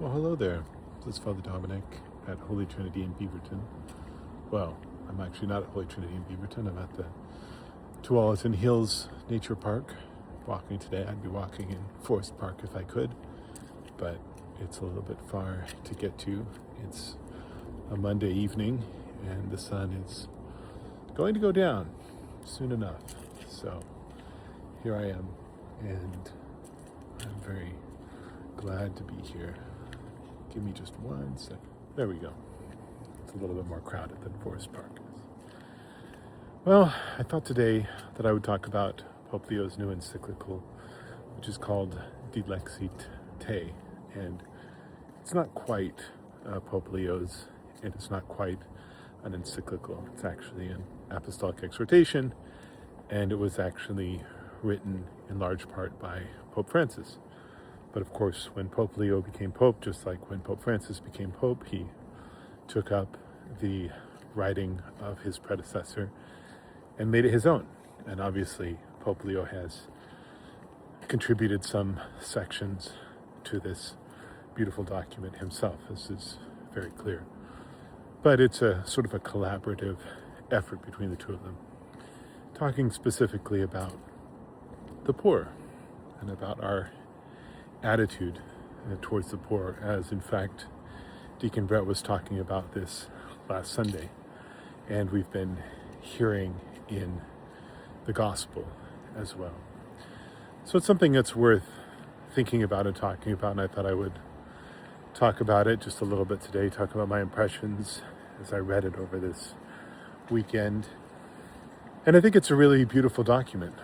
Well, hello there. This is Father Dominic at Holy Trinity in Beaverton. Well, I'm actually not at Holy Trinity in Beaverton. I'm at the Tualatin Hills Nature Park walking today. I'd be walking in Forest Park if I could, but it's a little bit far to get to. It's a Monday evening and the sun is going to go down soon enough. So here I am, and I'm very glad to be here. Give me just 1 second. There we go. It's a little bit more crowded than Forest Park is. Well, I thought today that I would talk about Pope Leo's new encyclical, which is called Dilexi Te. And it's not quite Pope Leo's, and it's not quite an encyclical. It's actually an Apostolic Exhortation, and it was actually written in large part by Pope Francis. But of course, when Pope Leo became Pope, just like when Pope Francis became Pope, he took up the writing of his predecessor and made it his own. And obviously, Pope Leo has contributed some sections to this beautiful document himself. This is very clear. But it's a sort of a collaborative effort between the two of them, talking specifically about the poor and about our attitude towards the poor, as in fact Deacon Brett was talking about this last Sunday, and we've been hearing in the gospel as well. So it's something that's worth thinking about and talking about, and I thought I would talk about it just a little bit today, talk about my impressions as I read it over this weekend. And I think it's a really beautiful document.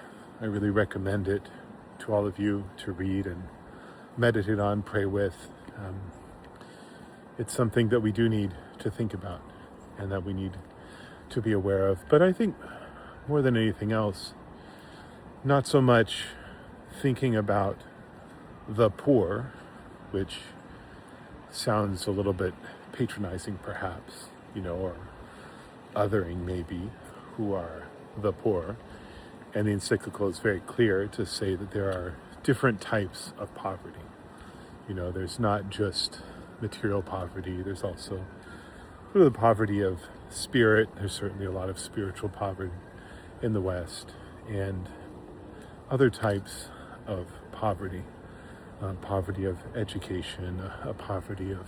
I really recommend it to all of you to read and meditate on, pray with. It's something that we do need to think about and that we need to be aware of. But I think more than anything else, not so much thinking about the poor, which sounds a little bit patronizing perhaps, or othering maybe, who are the poor. And the encyclical is very clear to say that there are different types of poverty. There's not just material poverty, there's also sort of the poverty of spirit. There's certainly a lot of spiritual poverty in the West, and other types of poverty, poverty of education, a poverty of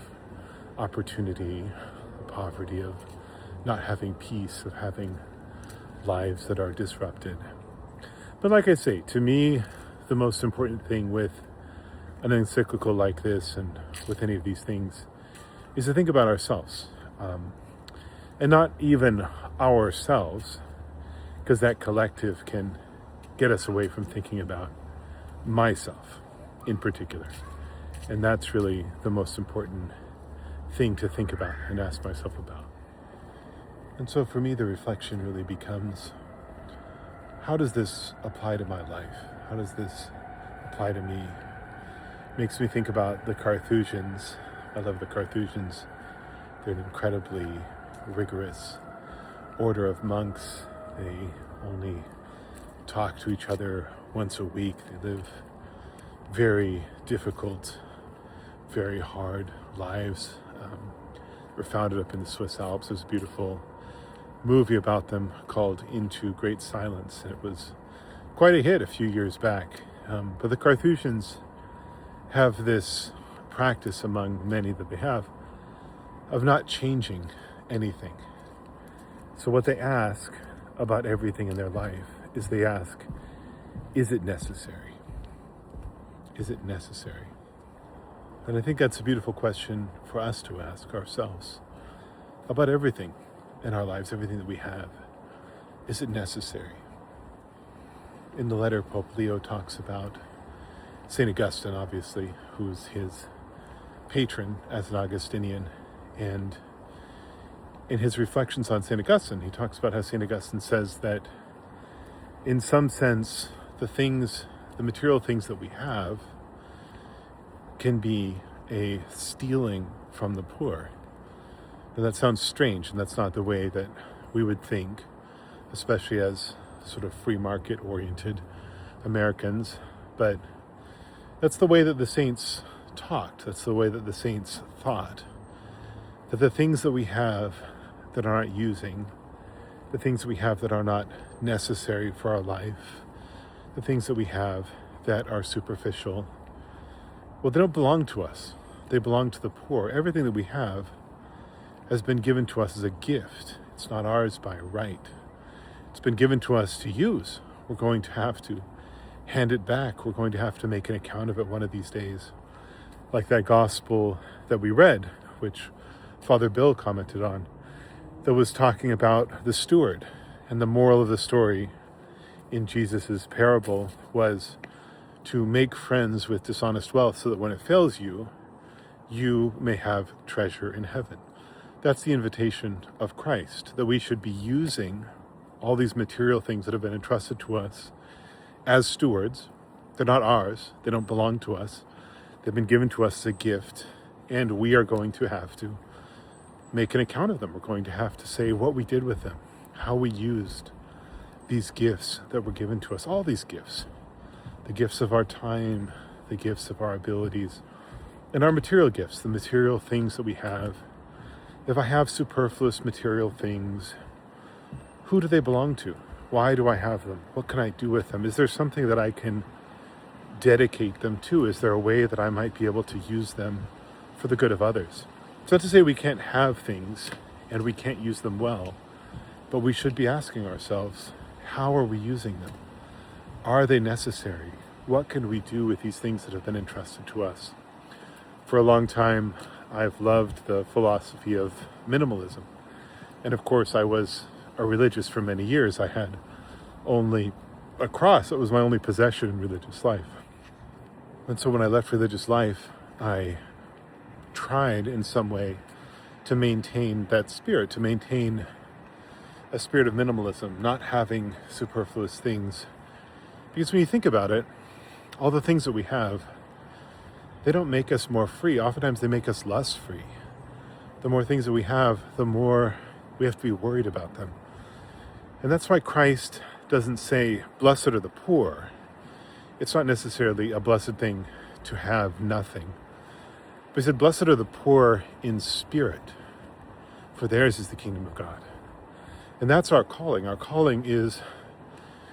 opportunity, a poverty of not having peace, of having lives that are disrupted. But like I say, to me, the most important thing with an encyclical like this and with any of these things is to think about ourselves. And not even ourselves, because that collective can get us away from thinking about myself in particular. And that's really the most important thing to think about and ask myself about. And so for me, the reflection really becomes, how does this apply to my life? How does this apply to me? Makes me think about the Carthusians. I love the Carthusians. They're an incredibly rigorous order of monks. They only talk to each other once a week. They live very difficult, very hard lives. Were founded up in the Swiss Alps. There's a beautiful movie about them called Into Great Silence, and it was quite a hit a few years back. But the Carthusians have this practice among many that they have of not changing anything. So what they ask about everything in their life is they ask, is it necessary? Is it necessary? And I think that's a beautiful question for us to ask ourselves about everything in our lives, everything that we have. Is it necessary? In the letter, Pope Leo talks about St. Augustine, obviously, who's his patron as an Augustinian. And in his reflections on St. Augustine, he talks about how St. Augustine says that in some sense, the material things that we have can be a stealing from the poor. And that sounds strange, and that's not the way that we would think, especially as sort of free market oriented Americans. But that's the way that the saints taught. That's the way that the saints thought. That the things that we have that are not using, the things that we have that are not necessary for our life, the things that we have that are superficial, well, they don't belong to us. They belong to the poor. Everything that we have has been given to us as a gift. It's not ours by right. It's been given to us to use. We're going to have to hand it back. We're going to have to make an account of it one of these days. Like that gospel that we read, which Father Bill commented on, that was talking about the steward. And the moral of the story in Jesus's parable was to make friends with dishonest wealth so that when it fails you, you may have treasure in heaven. That's the invitation of Christ, that we should be using all these material things that have been entrusted to us as stewards. They're not ours. They don't belong to us. They've been given to us as a gift, and we are going to have to make an account of them. We're going to have to say what we did with them, how we used these gifts that were given to us, all these gifts, the gifts of our time, the gifts of our abilities, and our material gifts, the material things that we have. If I have superfluous material things, who do they belong to? Why do I have them? What can I do with them? Is there something that I can dedicate them to? Is there a way that I might be able to use them for the good of others? It's not to say we can't have things and we can't use them well, but we should be asking ourselves, how are we using them? Are they necessary? What can we do with these things that have been entrusted to us? For a long time, I've loved the philosophy of minimalism. And of course, I was a religious for many years. I had only a cross. It was my only possession in religious life. And so when I left religious life, I tried in some way to maintain that spirit, to maintain a spirit of minimalism, not having superfluous things. Because when you think about it, all the things that we have, they don't make us more free. Oftentimes they make us less free. The more things that we have, the more we have to be worried about them. And that's why Christ doesn't say, blessed are the poor. It's not necessarily a blessed thing to have nothing. But he said, blessed are the poor in spirit, for theirs is the kingdom of God. And that's our calling. Our calling is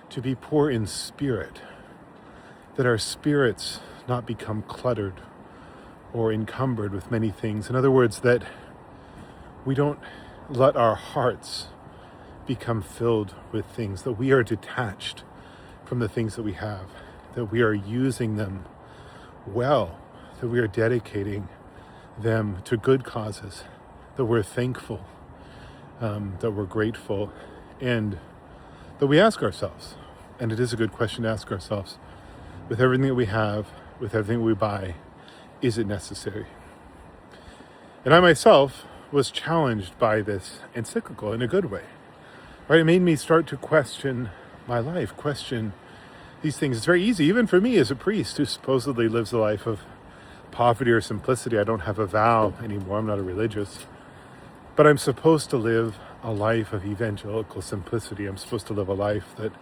to be poor in spirit, that our spirits not become cluttered or encumbered with many things. In other words, that we don't let our hearts become filled with things, that we are detached from the things that we have, that we are using them well, that we are dedicating them to good causes, that we're thankful, that we're grateful, and that we ask ourselves, and it is a good question to ask ourselves, with everything that we have, with everything we buy, is it necessary? And I myself was challenged by this encyclical in a good way. Right? It made me start to question my life, question these things. It's very easy, even for me as a priest who supposedly lives a life of poverty or simplicity. I don't have a vow anymore. I'm not a religious. But I'm supposed to live a life of evangelical simplicity. I'm supposed to live a life that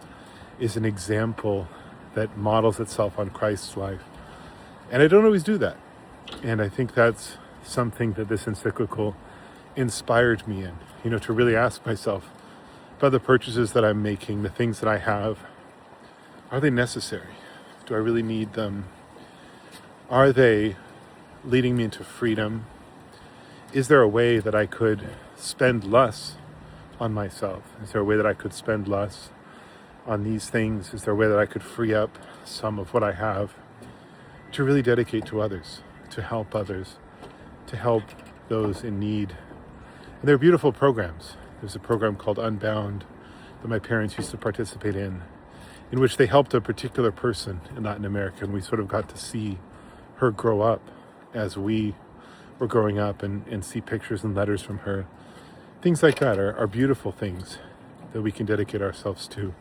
is an example that models itself on Christ's life. And I don't always do that. And I think that's something that this encyclical inspired me in, to really ask myself about the purchases that I'm making, the things that I have. Are they necessary? Do I really need them? Are they leading me into freedom? Is there a way that I could spend less on myself? Is there a way that I could spend less on these things? Is there a way that I could free up some of what I have to really dedicate to others, to help others, to help those in need? And there are beautiful programs. There's a program called Unbound that my parents used to participate in which they helped a particular person in Latin America, and we sort of got to see her grow up as we were growing up and see pictures and letters from her. Things like that are beautiful things that we can dedicate ourselves to.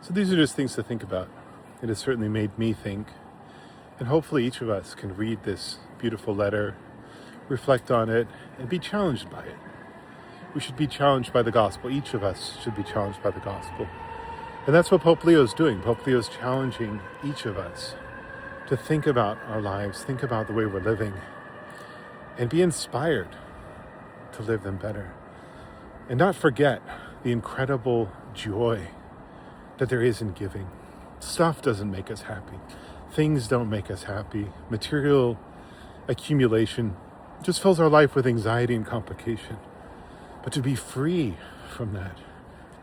So these are just things to think about. It has certainly made me think, and hopefully each of us can read this beautiful letter, reflect on it, and be challenged by it. We should be challenged by the gospel. Each of us should be challenged by the gospel. And that's what Pope Leo is doing. Pope Leo is challenging each of us to think about our lives, think about the way we're living, and be inspired to live them better. And not forget the incredible joy that there is in giving. Stuff doesn't make us happy. Things don't make us happy. Material accumulation just fills our life with anxiety and complication. But to be free from that,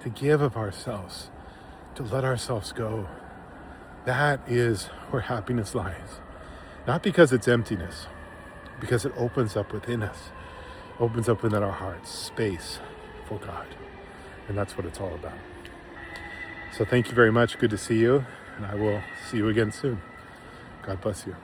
to give of ourselves, to let ourselves go, that is where happiness lies. Not because it's emptiness, because it opens up within us, opens up within our hearts, space for God. And that's what it's all about. So thank you very much. Good to see you. And I will see you again soon. God bless you.